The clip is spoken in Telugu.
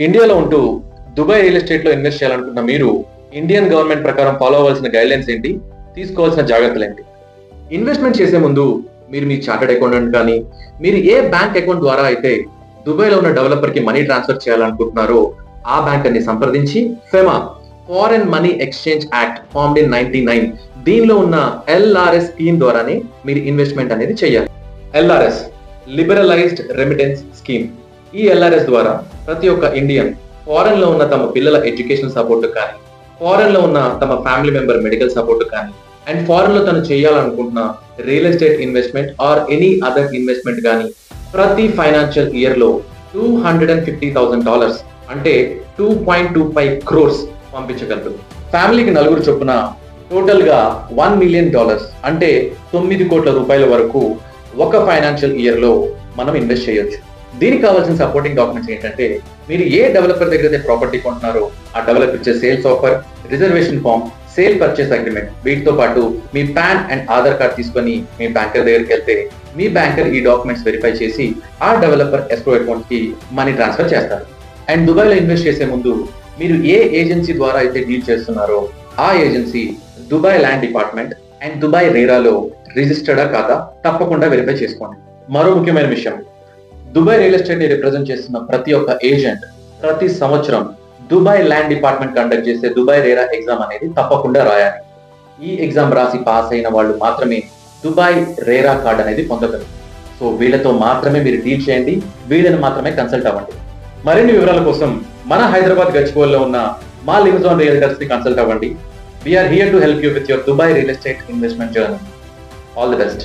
ఇండియాలో ఉంటూ దుబాయ్ రియల్ ఎస్టేట్ లో ఇన్వెస్ట్ చేయాలనుకున్న మీరు ఇండియన్ గవర్నమెంట్ ప్రకారం ఫాలో అవ్వాల్సిన గైడ్ లైన్స్ ఏంటి, తీసుకోవాల్సిన జాగ్రత్తలు ఏంటి? ఇన్వెస్ట్మెంట్ చేసే ముందు మీరు మీ చార్టెడ్ అకౌంటెంట్ కానీ మీరు ఏ బ్యాంక్ అకౌంట్ ద్వారా అయితే దుబాయ్ లో ఉన్న డెవలపర్ కి మనీ ట్రాన్స్ఫర్ చేయాలనుకుంటున్నారో ఆ బ్యాంక్ ని సంప్రదించి FEMA foreign money exchange act formed in 99 దీనిలో ఉన్న LRS స్కీమ్ ద్వారానే మీరు ఇన్వెస్ట్మెంట్ అనేది చేయాలి. LRS liberalised remittance scheme. ఈ LRS ద్వారా ప్రతి ఒక్క ఇండియన్ ఫారెన్ లో ఉన్న తమ పిల్లల ఎడ్యుకేషన్ సపోర్ట్ కానీ, ఫారెన్ లో ఉన్న తమ ఫ్యామిలీ మెంబర్ మెడికల్ సపోర్ట్ కానీ, అండ్ ఫారెన్ లో తను చేయాలనుకుంటున్న real estate investment or any other investment కానీ ప్రతి ఫైనాన్షియల్ ఇయర్ లో $250,000 అంటే 2.25 crores పంపించగలరు. ఫ్యామిలీకి నలుగురు చొప్పున టోటల్ గా $1 million అంటే 9 కోట్ల రూపాయల వరకు ఒక ఫైనాన్షియల్ ఇయర్ లో మనం ఇన్వెస్ట్ చేయొచ్చు. దీనికి కావాల్సిన సపోర్టింగ్ డాక్యుమెంట్స్ ఏంటంటే, మీరు ఏ డెవలపర్ దగ్గర అయితే ప్రాపర్టీ కొంటున్నారో ఆ డెవలపర్ ఇచ్చే sales offer, reservation form, sale purchase agreement, వీటితో పాటు మీ పాన్ అండ్ ఆధార్ కార్డ్ తీసుకొని మీ బ్యాంకర్ దగ్గరికి వెళ్తే మీ బ్యాంకర్ ఈ డాక్యుమెంట్స్ వెరిఫై చేసి ఆ డెవలపర్ ఎస్క్రో అకౌంట్ కి మనీ ట్రాన్స్ఫర్ చేస్తారు. అండ్ దుబాయ్ లో ఇన్వెస్ట్ చేసే ముందు మీరు ఏ ఏజెన్సీ ద్వారా అయితే డీల్ చేస్తున్నారో ఆ agency Dubai land department and Dubai రేరాలో రిజిస్టర్డా కాదా తప్పకుండా వెరిఫై చేసుకోండి. మరో ముఖ్యమైన విషయం, దుబాయ్ రియల్ ఎస్టేట్ ని రిప్రజెంట్ చేస్తున్న ప్రతి ఒక్క ఏజెంట్ ప్రతి సంవత్సరం దుబాయ్ ల్యాండ్ డిపార్ట్మెంట్ కండక్ట్ చేసే దుబాయ్ రేరా ఎగ్జామ్ అనేది తప్పకుండా రాయాలి. ఈ ఎగ్జామ్ రాసి పాస్ అయిన వాళ్ళు మాత్రమే దుబాయ్ రేరా కార్డ్ అనేది పొందగలరు. సో వీళ్ళతో మాత్రమే మీరు డీల్ చేయండి, వీళ్ళని మాత్రమే కన్సల్ట్ అవ్వండి. మరిన్ని వివరాల కోసం మన హైదరాబాద్ గచ్చిబౌలిలో ఉన్న మా లిమిజాన్ రియల్టర్స్ ని కన్సల్ట్ అవ్వండి. We are here to help you with your Dubai real estate investment journey. All the best.